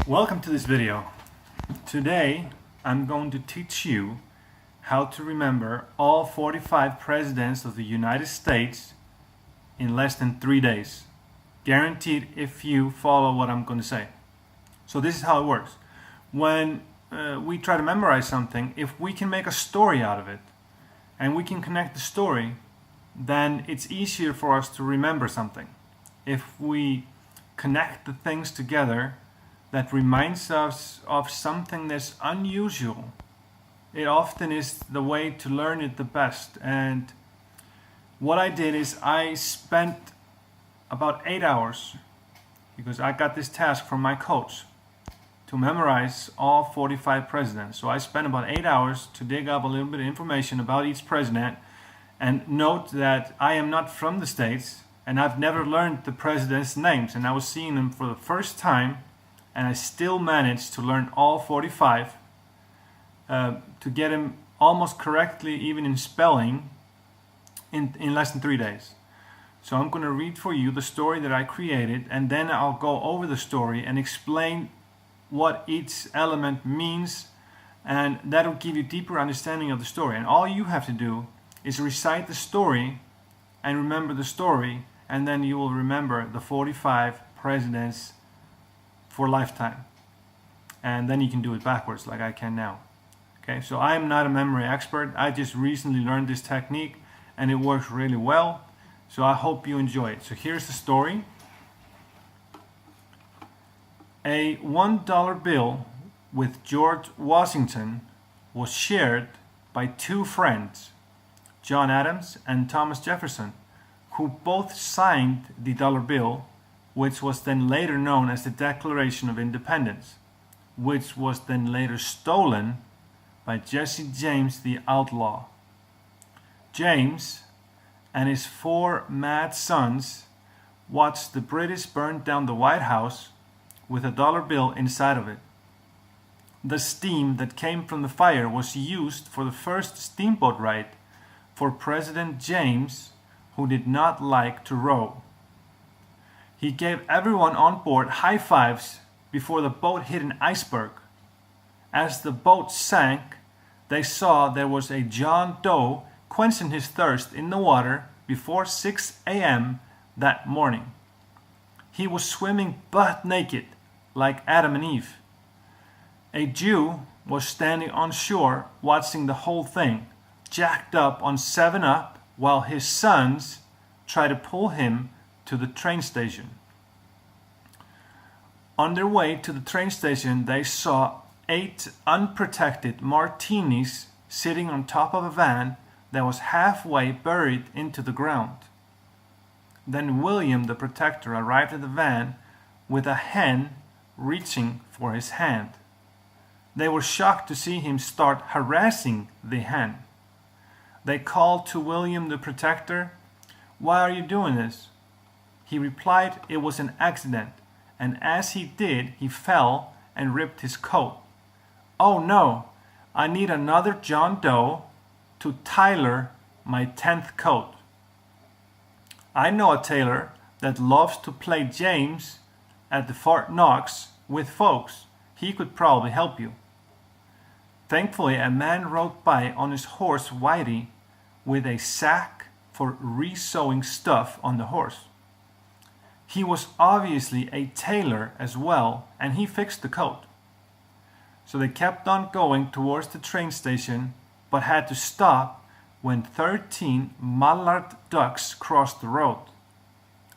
Welcome to this video. Today I'm going to teach you how to remember all 45 presidents of the United States in less than 3 days. Guaranteed if you follow what I'm going to say. So this is how it works. When we try to memorize something, if we can make a story out of it and we can connect the story, then it's easier for us to remember something. If we connect the things together that reminds us of something that's unusual, it often is the way to learn it the best. And what I did is I spent about 8 hours, because I got this task from my coach, to memorize all 45 presidents. So I spent about 8 hours to dig up a little bit of information about each president. And note that I am not from the States and I've never learned the presidents' names, and I was seeing them for the first time, and I still managed to learn all 45 to get them almost correctly, even in spelling, in less than 3 days. So I'm going to read for you the story that I created, and then I'll go over the story and explain what each element means, and that'll give you deeper understanding of the story. And all you have to do is recite the story and remember the story, and then you will remember the 45 presidents for a lifetime. And then you can do it backwards like I can now. Okay, so I am not a memory expert. I just recently learned this technique and it works really well. So I hope you enjoy it. So here's the story. A $1 bill with George Washington was shared by two friends, John Adams and Thomas Jefferson, who both signed the dollar bill, which was then later known as the Declaration of Independence, which was then later stolen by Jesse James the outlaw. James and his 4 mad sons watched the British burn down the White House with a dollar bill inside of it. The steam that came from the fire was used for the first steamboat ride for President James, who did not like to row. He gave everyone on board high fives before the boat hit an iceberg. As the boat sank, they saw there was a John Doe quenching his thirst in the water before 6 a.m. that morning. He was swimming butt naked like Adam and Eve. A Jew was standing on shore watching the whole thing, jacked up on 7-Up, while his sons tried to pull him to the train station. On their way to the train station, they saw 8 unprotected Martinis sitting on top of a van that was halfway buried into the ground. Then William the Protector arrived at the van with a hen reaching for his hand. They were shocked to see him start harassing the hen. They called to William the Protector, "Why are you doing this?" He replied it was an accident, and as he did, he fell and ripped his coat. "Oh no, I need another John Doe to tailor my 10th coat. I know a tailor that loves to play James at the Fort Knox with folks. He could probably help you." Thankfully, a man rode by on his horse Whitey with a sack for re-sowing stuff on the horse. He was obviously a tailor as well, and he fixed the coat. So they kept on going towards the train station, but had to stop when 13 mallard ducks crossed the road.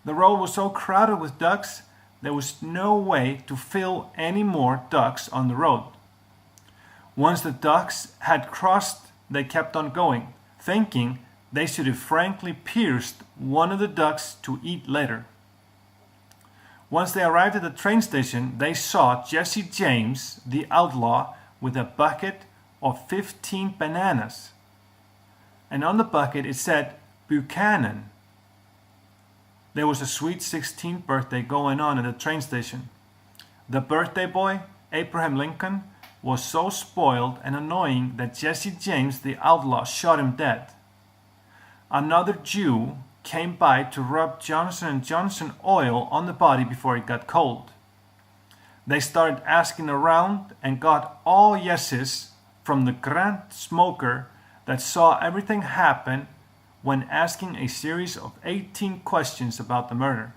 The road was so crowded with ducks, there was no way to fill any more ducks on the road. Once the ducks had crossed, they kept on going, thinking they should have frankly pierced one of the ducks to eat later. Once they arrived at the train station, they saw Jesse James, the outlaw, with a bucket of 15 bananas. And on the bucket it said Buchanan. There was a sweet 16th birthday going on at the train station. The birthday boy, Abraham Lincoln, was so spoiled and annoying that Jesse James the outlaw shot him dead. Another Jew came by to rub Johnson & Johnson oil on the body before it got cold. They started asking around and got all yeses from the grand smoker that saw everything happen when asking a series of 18 questions about the murder.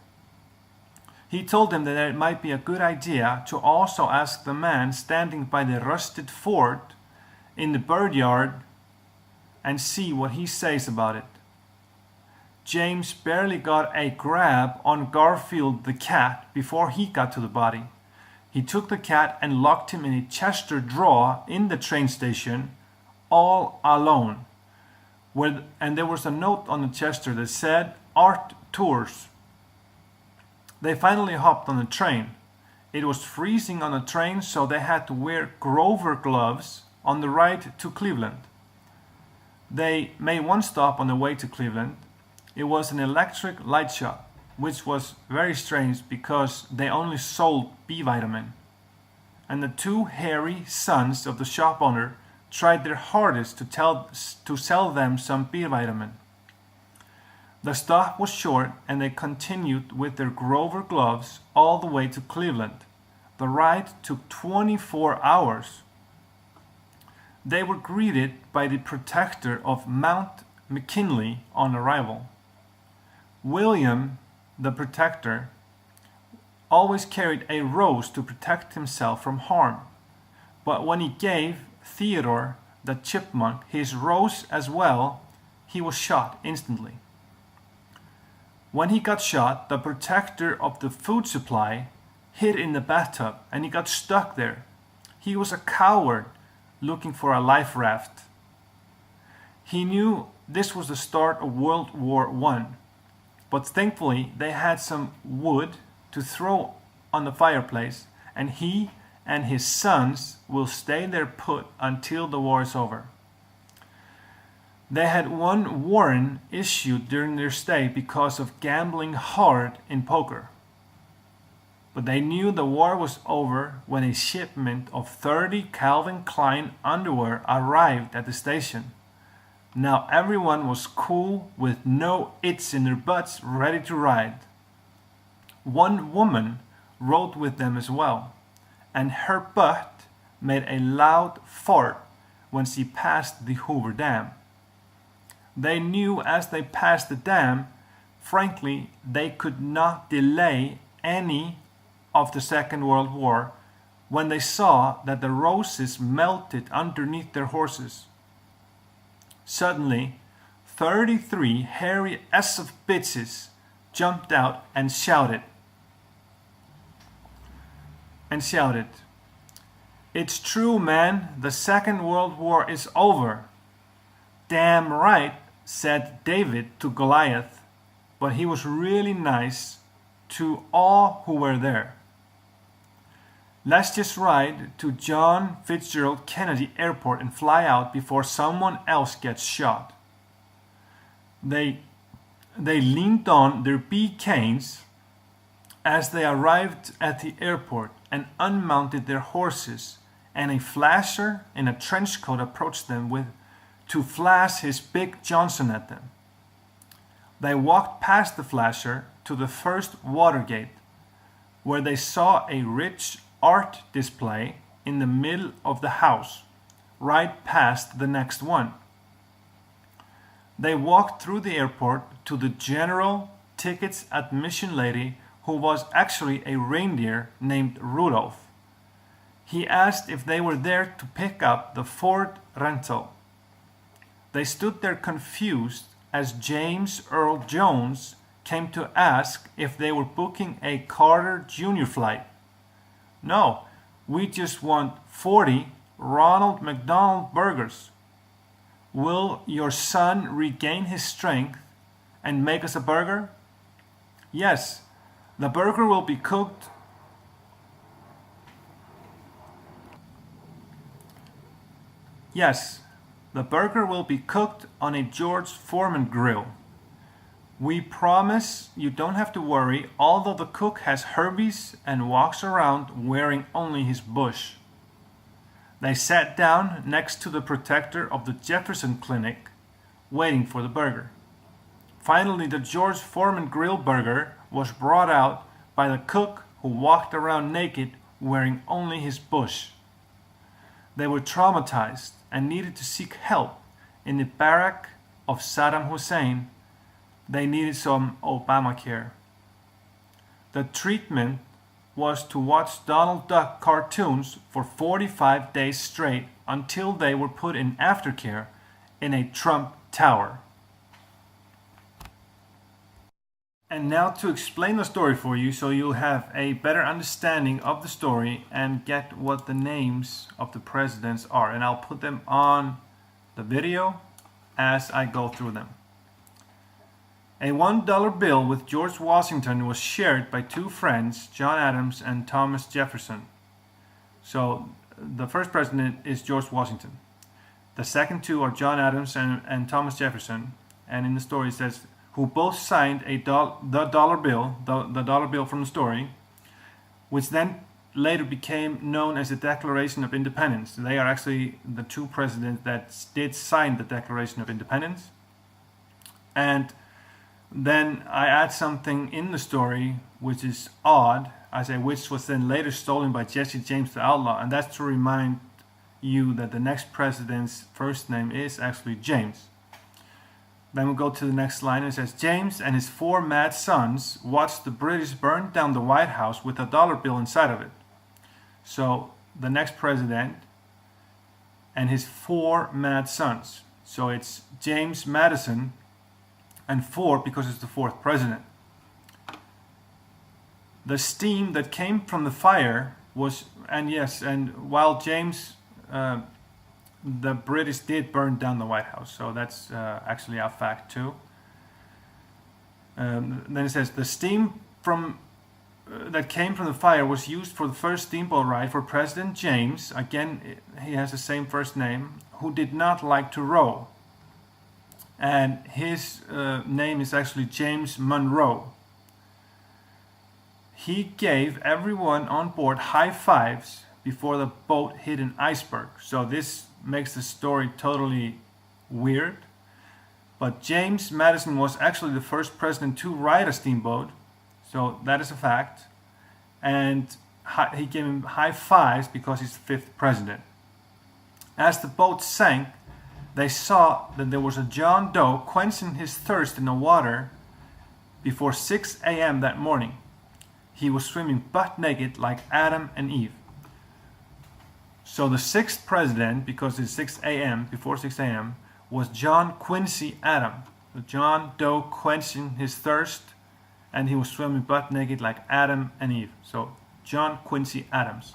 He told them that it might be a good idea to also ask the man standing by the rusted fort in the birdyard and see what he says about it. James barely got a grab on Garfield the cat before he got to the body. He took the cat and locked him in a Chester drawer in the train station, all alone. And there was a note on the Chester that said, "Art Tours." They finally hopped on the train. It was freezing on the train, so they had to wear Grover gloves on the ride to Cleveland. They made one stop on the way to Cleveland. It was an electric light shop, which was very strange because they only sold B vitamin. And the two hairy sons of the shop owner tried their hardest to sell them some B vitamin. The stop was short and they continued with their Grover gloves all the way to Cleveland. The ride took 24 hours. They were greeted by the protector of Mount McKinley on arrival. William, the protector, always carried a rose to protect himself from harm. But when he gave Theodore, the chipmunk, his rose as well, he was shot instantly. When he got shot, the protector of the food supply hid in the bathtub and he got stuck there. He was a coward looking for a life raft. He knew this was the start of World War I, but thankfully they had some wood to throw on the fireplace, and he and his sons will stay there put until the war is over. They had one warrant issued during their stay because of gambling hard in poker. But they knew the war was over when a shipment of 30 Calvin Klein underwear arrived at the station. Now everyone was cool with no its in their butts, ready to ride. One woman rode with them as well, and her butt made a loud fart when she passed the Hoover Dam. They knew as they passed the dam, frankly, they could not delay any of the Second World War when they saw that the roses melted underneath their horses. Suddenly, 33 hairy s of bitches jumped out and shouted, "It's true, man, the Second World War is over." "Damn right," said David to Goliath, but he was really nice to all who were there. "Let's just ride to John Fitzgerald Kennedy Airport and fly out before someone else gets shot." They leaned on their Bee.Canes as they arrived at the airport and unmounted their horses, and a flasher in a trench coat approached them to flash his Big Johnson at them. They walked past the flasher to the first Watergate, where they saw a rich art display in the middle of the house, right past the next one. They walked through the airport to the general tickets admission lady, who was actually a reindeer named Rudolph. He asked if they were there to pick up the Ford rental. They stood there confused as James Earl Jones came to ask if they were booking a Carter Jr. flight. "No, we just want 40 Ronald McDonald burgers. Will your son regain his strength and make us a burger?" "Yes, the burger will be cooked." "Yes, the burger will be cooked on a George Foreman grill. We promise you don't have to worry, although the cook has herpes and walks around wearing only his bush." They sat down next to the protector of the Jefferson Clinic, waiting for the burger. Finally, the George Foreman grill burger was brought out by the cook, who walked around naked wearing only his bush. They were traumatized and needed to seek help in the barrack of Saddam Hussein. They needed some Obamacare. The treatment was to watch Donald Duck cartoons for 45 days straight until they were put in aftercare in a Trump tower. And now to explain the story for you so you'll have a better understanding of the story and get what the names of the presidents are. And I'll put them on the video as I go through them. A $1 bill with George Washington was shared by two friends, John Adams and Thomas Jefferson. So the first president is George Washington. The second two are John Adams and Thomas Jefferson. And in the story it says, who both signed the dollar bill, the dollar bill from the story, which then later became known as the Declaration of Independence. They are actually the two presidents that did sign the Declaration of Independence. And then I add something in the story which is odd, I say which was then later stolen by Jesse James the Outlaw, and that's to remind you that the next president's first name is actually James. Then we go to the next line and it says, James and his 4 mad sons watched the British burn down the White House with a dollar bill inside of it. So the next president and his 4 mad sons. So it's James, Madison, and 4 because it's the 4th president. The steam that came from the fire was, and while James, the British did burn down the White House, so that's actually a fact too. Then it says the steam that came from the fire was used for the first steamboat ride for President James. Again, he has the same first name, who did not like to row, and his name is actually James Monroe. He gave everyone on board high fives before the boat hit an iceberg. So this makes the story totally weird. But James Madison was actually the first president to ride a steamboat. So that is a fact. And he gave him high fives because he's the 5th president. As the boat sank, they saw that there was a John Doe quenching his thirst in the water before 6 a.m. that morning. He was swimming butt naked like Adam and Eve. So the 6th president, because it's 6 a.m., before 6 a.m., was John Quincy Adams. So John Doe quenching his thirst, and he was swimming butt naked like Adam and Eve. So John Quincy Adams.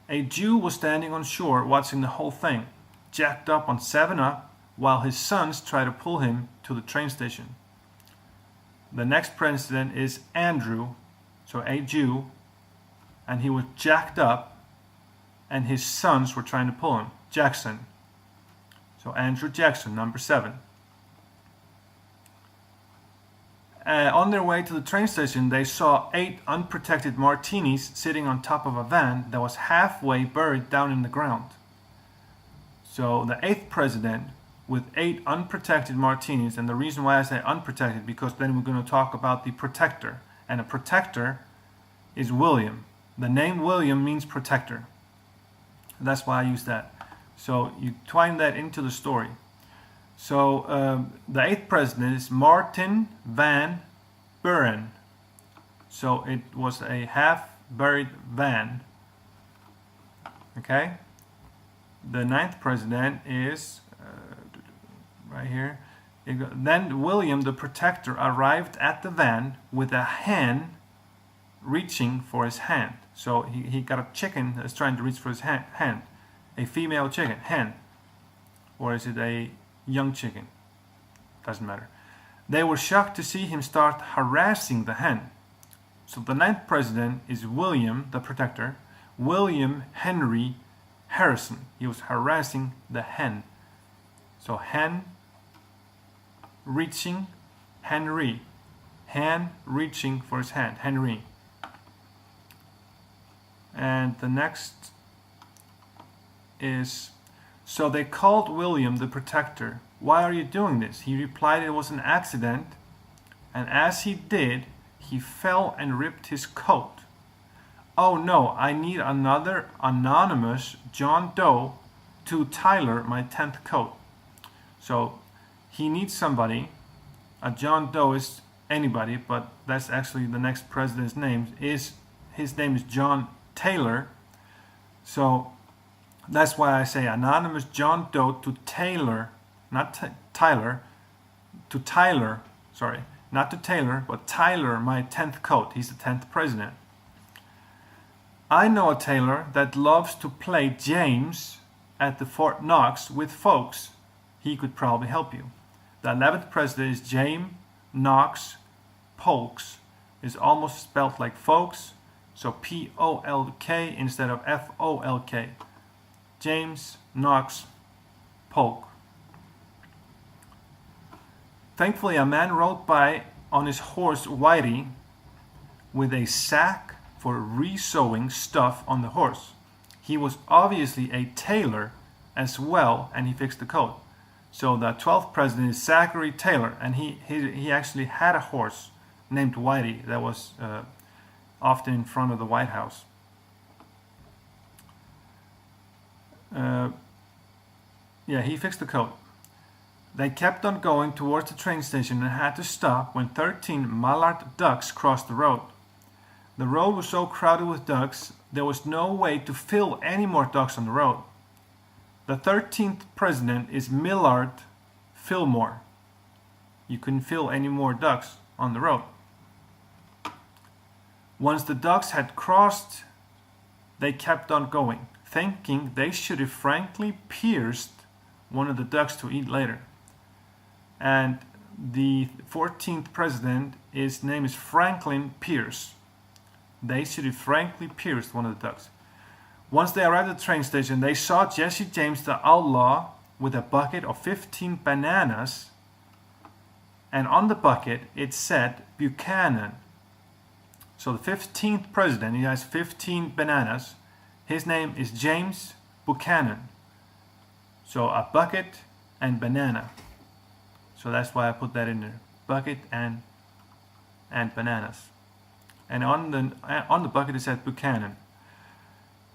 A Jew was standing on shore watching the whole thing, jacked up on 7-Up, while his sons tried to pull him to the train station. The next president is Andrew, so a Jew, and he was jacked up, and his sons were trying to pull him. Jackson. So Andrew Jackson, number 7. On their way to the train station, they saw 8 unprotected Martinis sitting on top of a van that was halfway buried down in the ground. So the 8th president with 8 unprotected Martinis, and the reason why I say unprotected, because then we're going to talk about the protector. And a protector is William. The name William means protector. That's why I use that. So you twine that into the story. So the 8th president is Martin Van Buren. So it was a half-buried van. Okay. The 9th president is right here. Then William the protector arrived at the van with a hen reaching for his hand. So he got a chicken that's trying to reach for his hand. A female chicken, hen. Or is it a young chicken? Doesn't matter. They were shocked to see him start harassing the hen. So the 9th president is William the protector. William Henry Harrison. He was harassing the hen. So hen reaching, Henry. Hen reaching for his hand, Henry. And the next is, so they called William the protector. Why are you doing this? He replied it was an accident, and as he did, he fell and ripped his coat. "Oh no, I need another anonymous John Doe to tailor my 10th coat." So he needs somebody. A John Doe is anybody, but that's actually the next president's name. His name is John Taylor. So that's why I say anonymous John Doe to tailor, not Tyler, to Tyler, sorry, not to tailor, but tailor my 10th coat. He's the 10th president. "I know a tailor that loves to play James at the Fort Knox with folks. He could probably help you." The 11th president is James Knox Polks. Is almost spelled like folks, so P-O-L-K instead of F-O-L-K. James Knox Polk. Thankfully, a man rode by on his horse Whitey with a sack for re-sowing stuff on the horse. He was obviously a tailor as well, and he fixed the coat. So the 12th president is Zachary Taylor, and he actually had a horse named Whitey that was often in front of the White House. Yeah, he fixed the coat. They kept on going towards the train station and had to stop when 13 mallard ducks crossed the road. The road was so crowded with ducks, there was no way to fill any more ducks on the road. The 13th president is Millard Fillmore. You couldn't fill any more ducks on the road. Once the ducks had crossed, they kept on going, thinking they should have frankly pierced one of the ducks to eat later. And the 14th president, his name is Franklin Pierce. They should have frankly pierced one of the ducks. Once they arrived at the train station, they saw Jesse James the outlaw with a bucket of 15 bananas, and on the bucket it said Buchanan. So the 15th president, he has 15 bananas. His name is James Buchanan. So a bucket and banana. So that's why I put that in there. Bucket and bananas. And on the bucket it said Buchanan.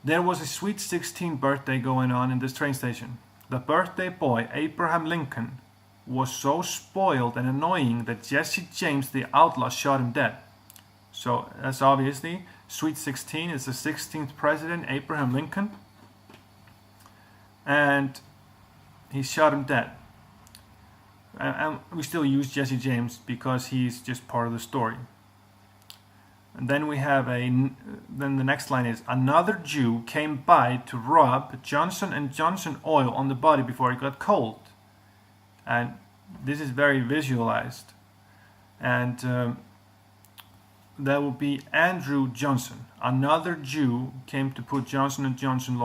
There was a sweet 16th birthday going on in this train station. The birthday boy, Abraham Lincoln, was so spoiled and annoying that Jesse James the outlaw shot him dead. So that's obviously Sweet 16 is the 16th president, Abraham Lincoln, and he shot him dead. And we still use Jesse James because he's just part of the story. And then we have then the next line is, another Jew came by to rub Johnson & Johnson oil on the body before it got cold. And this is very visualized. And that will be Andrew Johnson. Another Jew came to put Johnson & Johnson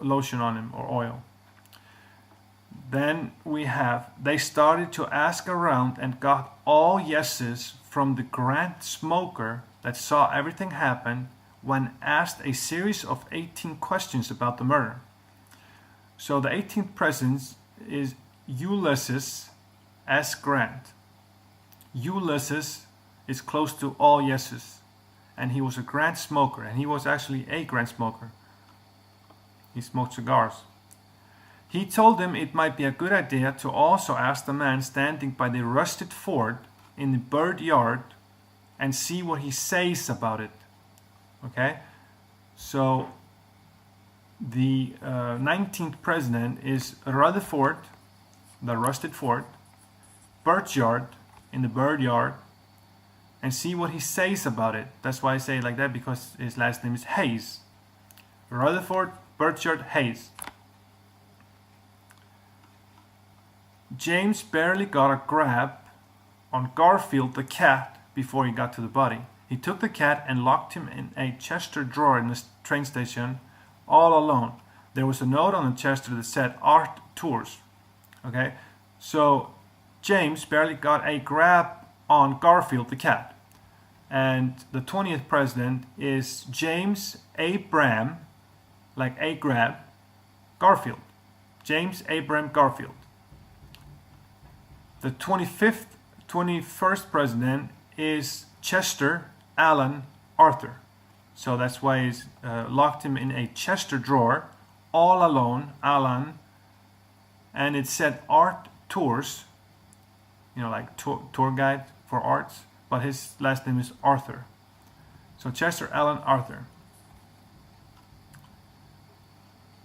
lotion on him, or oil. Then we have, they started to ask around and got all yeses from the grand smoker that saw everything happen when asked a series of 18 questions about the murder. So the 18th president is Ulysses S. Grant. Ulysses is close to all yeses, and he was a grand smoker, and he was actually a grand smoker. He smoked cigars. He told them it might be a good idea to also ask the man standing by the rusted fort in the bird yard and see what he says about it. Okay? So the 19th president is Rutherford, the rusted fort, bird yard, in the bird yard, and see what he says about it. That's why I say it like that, because his last name is Hayes. Rutherford, Birchyard, Hayes. James barely got a grab on Garfield the cat before he got to the body. He took the cat and locked him in a Chester drawer in the train station all alone. There was a note on the Chester that said Art Tours. Okay, so James barely got a grab on Garfield the cat. And the 20th president is James Abram, like a grab, Garfield. James Abram Garfield. The 21st president is Chester Alan Arthur. So that's why he's locked him in a Chester drawer, all alone, Alan. And it said art tours, like tour guide for arts, but his last name is Arthur. So Chester Alan Arthur.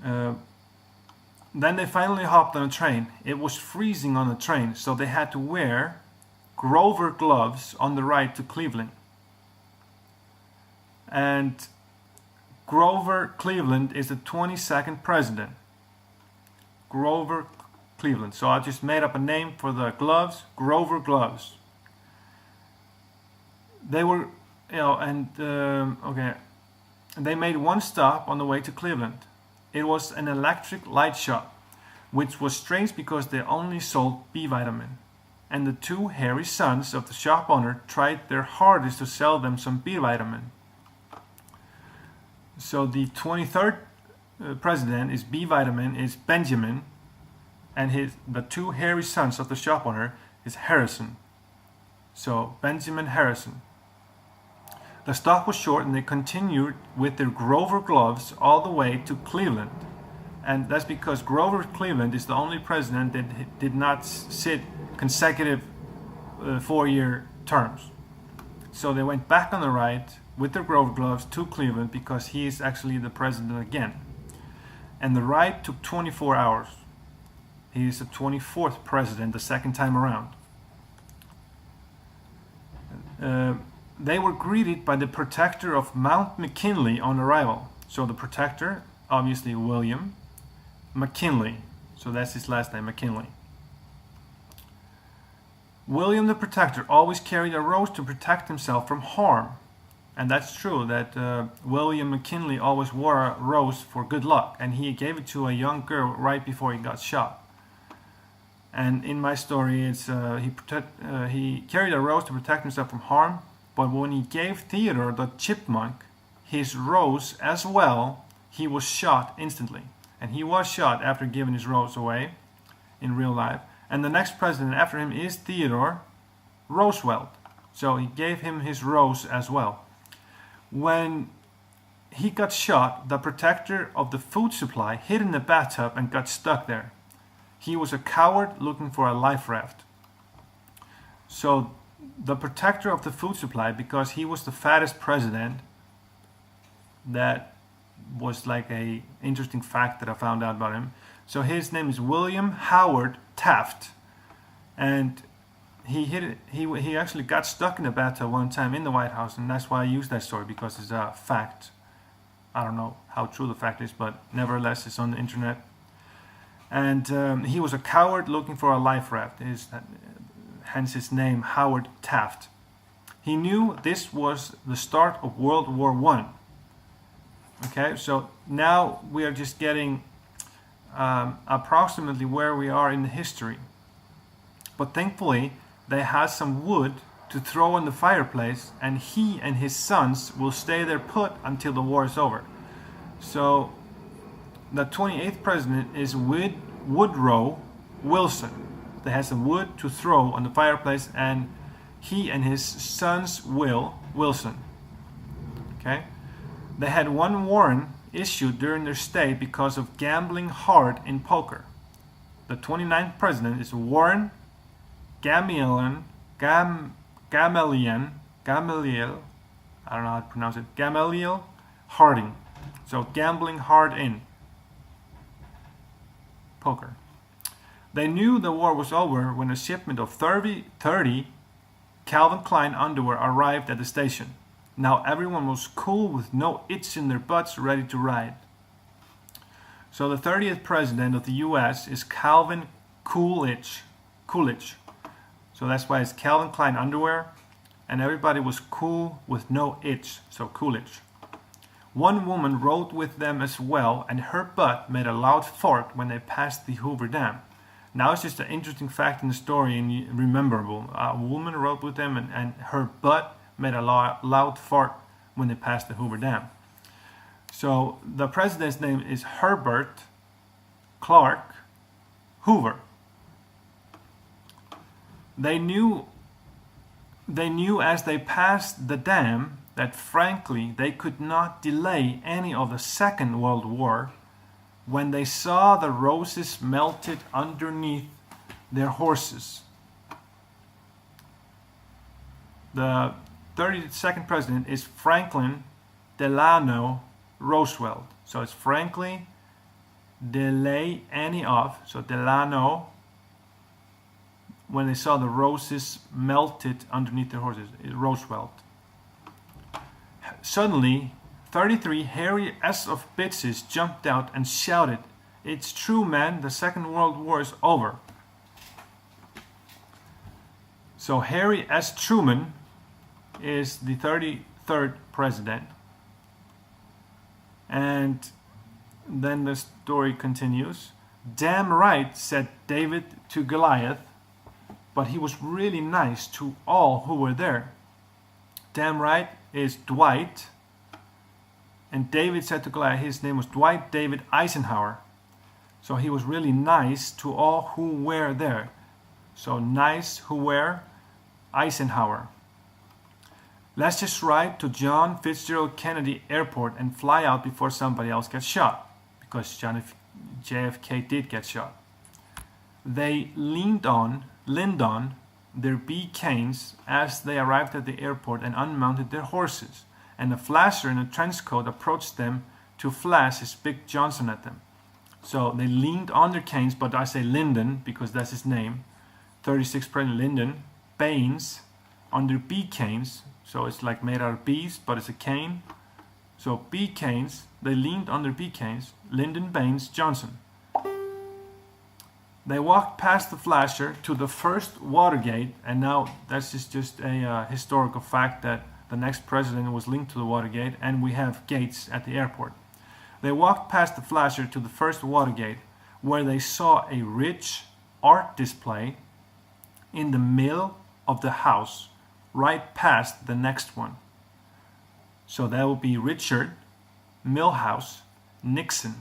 Then they finally hopped on a train. It was freezing on the train, so they had to wear Grover gloves on the ride to Cleveland. And Grover Cleveland is the 22nd president. Grover Cleveland. So I just made up a name for the gloves, Grover gloves. They were, okay. They made one stop on the way to Cleveland. It was an electric light shop, which was strange because they only sold B vitamin. And the two hairy sons of the shop owner tried their hardest to sell them some B vitamin. So the 23rd president is B vitamin, is Benjamin, and the two hairy sons of the shop owner is Harrison. So Benjamin Harrison. The stop was short and they continued with their Grover gloves all the way to Cleveland. And that's because Grover Cleveland is the only president that did not sit consecutive 4-year terms. So they went back on the ride with their Grover gloves to Cleveland because he is actually the president again. And the ride took 24 hours. He is the 24th president the second time around. They were greeted by the protector of Mount McKinley on arrival. So the protector, obviously William McKinley. So that's his last name, McKinley. William the Protector always carried a rose to protect himself from harm. And that's true that William McKinley always wore a rose for good luck. And he gave it to a young girl right before he got shot. And in my story, it's he carried a rose to protect himself from harm. But when he gave Theodore the chipmunk his rose as well, he was shot instantly. And he was shot after giving his rose away in real life. And the next president after him is Theodore Roosevelt. So he gave him his rose as well. When he got shot, the protector of the food supply hid in the bathtub and got stuck there. He was a coward looking for a life raft. So the protector of the food supply, because he was the fattest president, that was like a interesting fact that I found out about him. So his name is William Howard Taft, and he actually got stuck in the bathtub one time in the White House, and that's why I use that story, because it's a fact. I don't know how true the fact is, but nevertheless it's on the internet. And he was a coward looking for a life raft. Hence his name, Howard Taft. He knew this was the start of World War I. Okay, so now we are just getting approximately where we are in the history. But thankfully, they had some wood to throw in the fireplace, and he and his sons will stay there put until the war is over. So the 28th president is Woodrow Wilson. They had some wood to throw on the fireplace, and he and his sons Wilson. Okay, they had one warrant issued during their stay because of gambling hard in poker. The 29th president is Warren Gamaliel, I don't know how to pronounce it, Gamaliel Harding. So gambling hard in poker. They knew the war was over when a shipment of 30 Calvin Klein underwear arrived at the station. Now everyone was cool with no itch in their butts, ready to ride. So the 30th president of the US is Calvin Coolidge. So that's why it's Calvin Klein underwear, and everybody was cool with no itch, so Coolidge. One woman rode with them as well, and her butt made a loud fart when they passed the Hoover Dam. Now it's just an interesting fact in the story and rememberable. A woman rode with them, and her butt made a loud fart when they passed the Hoover Dam. So the president's name is Herbert Clark Hoover. They knew as they passed the dam that frankly they could not delay any of the Second World War when they saw the roses melted underneath their horses. The 32nd president is Franklin Delano Roosevelt. So it's Franklin delay any of, so Delano, when they saw the roses melted underneath their horses, Roosevelt. Suddenly, 33 hairy S of bitches jumped out and shouted, "It's true, man, the Second World War is over." So Harry S. Truman is the 33rd president. And then the story continues. "Damn right," said David to Goliath, but he was really nice to all who were there. Damn right is Dwight, and David said to Goliath, his name was Dwight David Eisenhower. So he was really nice to all who were there. So nice who were Eisenhower. "Let's just ride to John Fitzgerald Kennedy Airport and fly out before somebody else gets shot," because JFK did get shot. They leaned on their Bee.Canes as they arrived at the airport and unmounted their horses, and a flasher in a trench coat approached them to flash his big Johnson at them. So they leaned on their canes, but I say Lyndon because that's his name. 36th President Lyndon, Baines, on their Bee.Canes, so it's like made out of bees, but it's a cane. So Bee.Canes, they leaned on their Bee.Canes, Lyndon, Baines, Johnson. They walked past the flasher to the first Watergate, and now that's just a historical fact that the next president was linked to the Watergate, and we have gates at the airport. They walked past the flasher to the first Watergate, where they saw a rich art display in the middle of the house, right past the next one. So that would be Richard, Milhous, Nixon.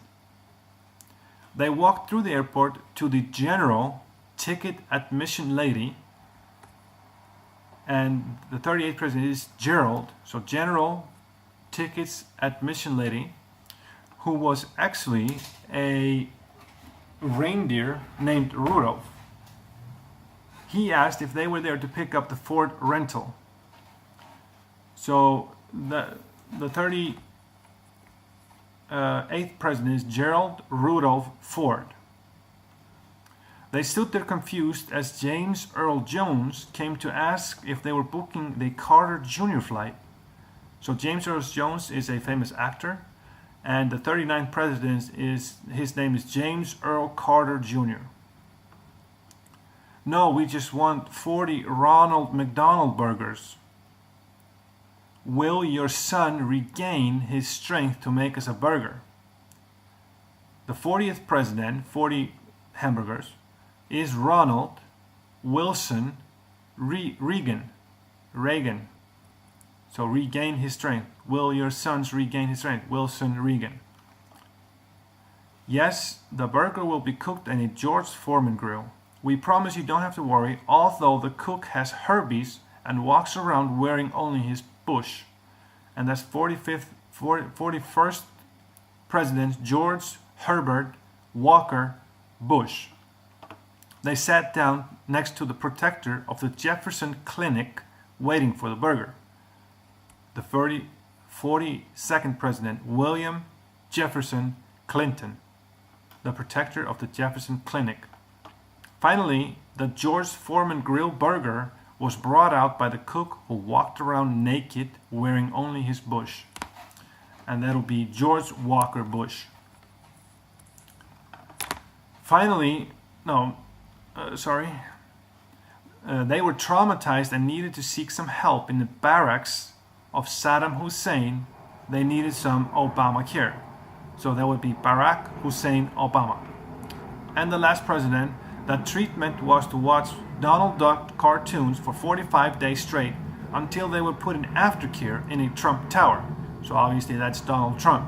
They walked through the airport to the general ticket admission lady, and the 38th president is Gerald, so general tickets admission lady, who was actually a reindeer named Rudolph. He asked if they were there to pick up the Ford rental. So the 38th president is Gerald Rudolph Ford. They stood there confused as James Earl Jones came to ask if they were booking the Carter Jr. flight. So James Earl Jones is a famous actor, and the 39th president his name is James Earl Carter Jr. "No, we just want 40 Ronald McDonald burgers." "Will your son regain his strength to make us a burger?" The 40th president, 40 hamburgers, is Ronald Wilson Reagan. So regain his strength. Will your sons regain his strength? Wilson Reagan. "Yes, the burger will be cooked in a George Foreman grill. We promise you don't have to worry, although the cook has herpes and walks around wearing only his bush." And that's 41st President George Herbert Walker Bush. They sat down next to the protector of the Jefferson Clinic waiting for the burger. The 42nd President William Jefferson Clinton, the protector of the Jefferson Clinic. Finally, the George Foreman grill burger was brought out by the cook who walked around naked wearing only his bush. And that'll be George Walker Bush. Finally, they were traumatized and needed to seek some help in the barracks of Saddam Hussein. They needed some Obamacare. So that would be Barack Hussein Obama. And the last president, the treatment was to watch Donald Duck cartoons for 45 days straight until they were put in aftercare in a Trump tower. So obviously that's Donald Trump.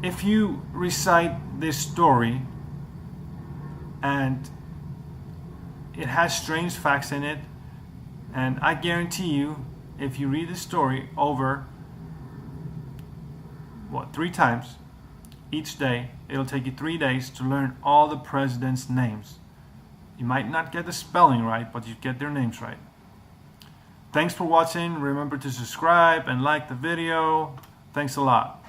If you recite this story, and it has strange facts in it, and I guarantee you if you read the story over 3 times each day, it'll take you 3 days to learn all the presidents' names. You might not get the spelling right, but you get their names right. Thanks for watching. Remember to subscribe and like the video. Thanks a lot.